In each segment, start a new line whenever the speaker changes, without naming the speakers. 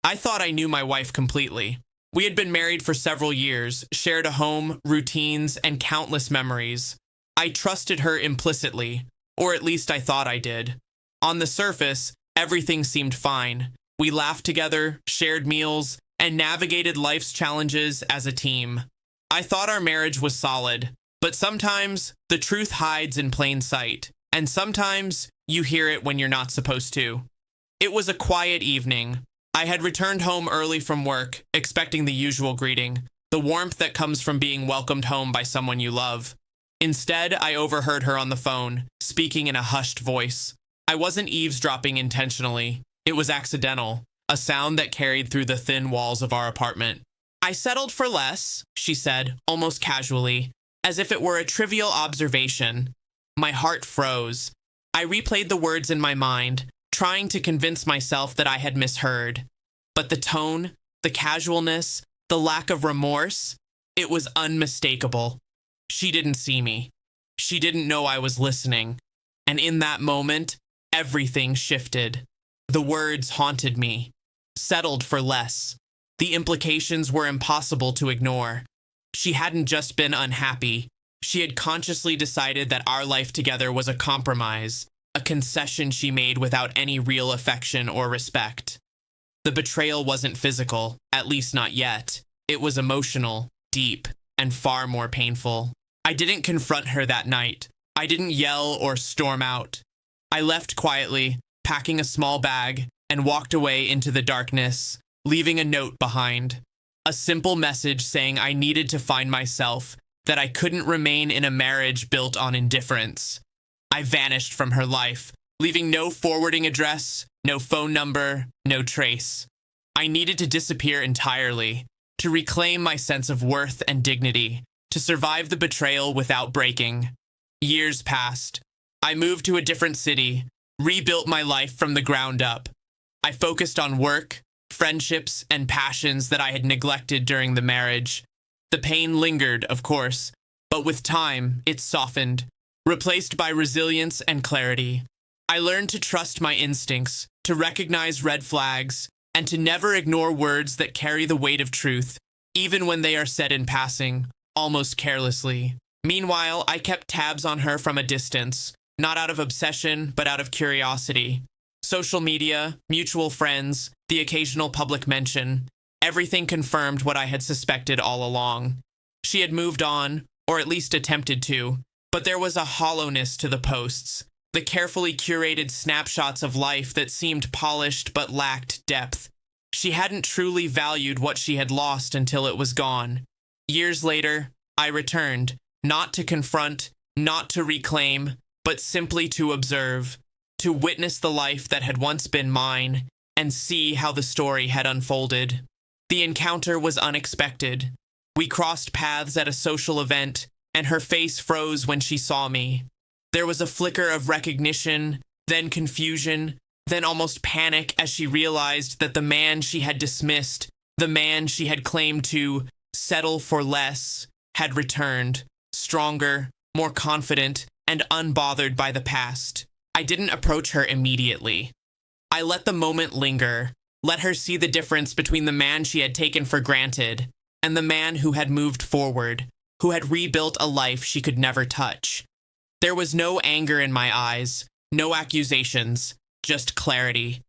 I thought I knew my wife completely. We had been married for several years, shared a home, routines, and countless memories. I trusted her implicitly, or at least I thought I did. On the surface, everything seemed fine. We laughed together, shared meals, and navigated life's challenges as a team. I thought our marriage was solid, but sometimes the truth hides in plain sight, and sometimes you hear it when you're not supposed to. It was a quiet evening. I had returned home early from work, expecting the usual greeting, the warmth that comes from being welcomed home by someone you love. Instead, I overheard her on the phone, speaking in a hushed voice. I wasn't eavesdropping intentionally. It was accidental, a sound that carried through the thin walls of our apartment. "I settled for less," she said, almost casually, as if it were a trivial observation. My heart froze. I replayed the words in my mind, trying to convince myself that I had misheard. But the tone, the casualness, the lack of remorse, it was unmistakable. She didn't see me. She didn't know I was listening. And in that moment, everything shifted. The words haunted me. Settled for less. The implications were impossible to ignore. She hadn't just been unhappy. She had consciously decided that our life together was a compromise, a concession she made without any real affection or respect. The betrayal wasn't physical, at least not yet. It was emotional, deep, and far more painful. I didn't confront her that night. I didn't yell or storm out. I left quietly, packing a small bag, and walked away into the darkness, leaving a note behind. A simple message saying I needed to find myself, that I couldn't remain in a marriage built on indifference. I vanished from her life, leaving no forwarding address, no phone number, no trace. I needed to disappear entirely, to reclaim my sense of worth and dignity, to survive the betrayal without breaking. Years passed. I moved to a different city, rebuilt my life from the ground up. I focused on work, friendships, and passions that I had neglected during the marriage. The pain lingered, of course, but with time, it softened, replaced by resilience and clarity. I learned to trust my instincts, to recognize red flags, and to never ignore words that carry the weight of truth, even when they are said in passing, almost carelessly. Meanwhile, I kept tabs on her from a distance, not out of obsession, but out of curiosity. Social media, mutual friends, the occasional public mention, everything confirmed what I had suspected all along. She had moved on, or at least attempted to, but there was a hollowness to the posts, the carefully curated snapshots of life that seemed polished but lacked depth. She hadn't truly valued what she had lost until it was gone. Years later, I returned, not to confront, not to reclaim, but simply to observe, to witness the life that had once been mine, and see how the story had unfolded. The encounter was unexpected. We crossed paths at a social event, and her face froze when she saw me. There was a flicker of recognition, then confusion, then almost panic as she realized that the man she had dismissed, the man she had claimed to settle for less, had returned, stronger, more confident, and unbothered by the past. I didn't approach her immediately. I let the moment linger, let her see the difference between the man she had taken for granted and the man who had moved forward, who had rebuilt a life she could never touch. There was no anger in my eyes, no accusations, just clarity.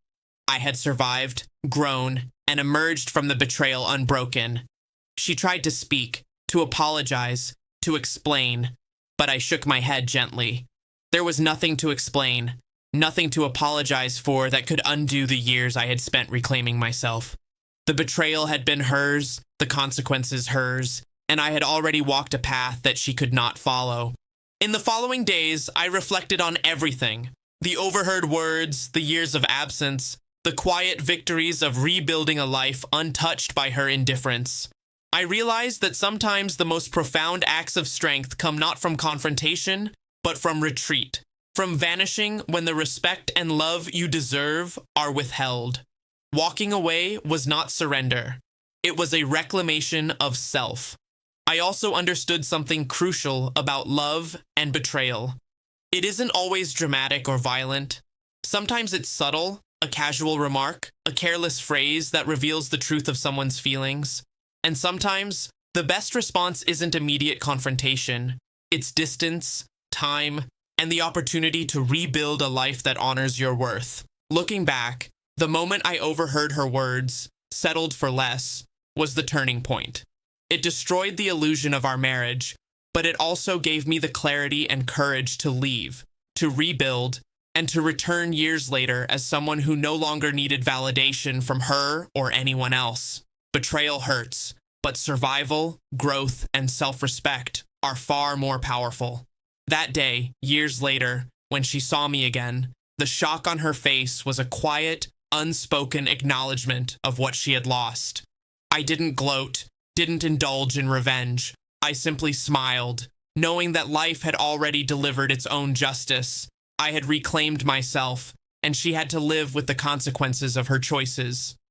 I had survived, grown, and emerged from the betrayal unbroken. She tried to speak, to apologize, to explain, but I shook my head gently. There was nothing to explain, nothing to apologize for that could undo the years I had spent reclaiming myself. The betrayal had been hers, the consequences hers, and I had already walked a path that she could not follow. In the following days, I reflected on everything. The overheard words, the years of absence, the quiet victories of rebuilding a life untouched by her indifference. I realized that sometimes the most profound acts of strength come not from confrontation, but from retreat, from vanishing when the respect and love you deserve are withheld. Walking away was not surrender. It was a reclamation of self. I also understood something crucial about love and betrayal. It isn't always dramatic or violent. Sometimes it's subtle, a casual remark, a careless phrase that reveals the truth of someone's feelings. And sometimes, the best response isn't immediate confrontation, it's distance, time, and the opportunity to rebuild a life that honors your worth. Looking back, the moment I overheard her words, settled for less, was the turning point. It destroyed the illusion of our marriage, but it also gave me the clarity and courage to leave, to rebuild, and to return years later as someone who no longer needed validation from her or anyone else. Betrayal hurts, but survival, growth, and self-respect are far more powerful. That day, years later, when she saw me again, the shock on her face was a quiet, unspoken acknowledgement of what she had lost. I didn't gloat, didn't indulge in revenge. I simply smiled, knowing that life had already delivered its own justice. I had reclaimed myself, and she had to live with the consequences of her choices.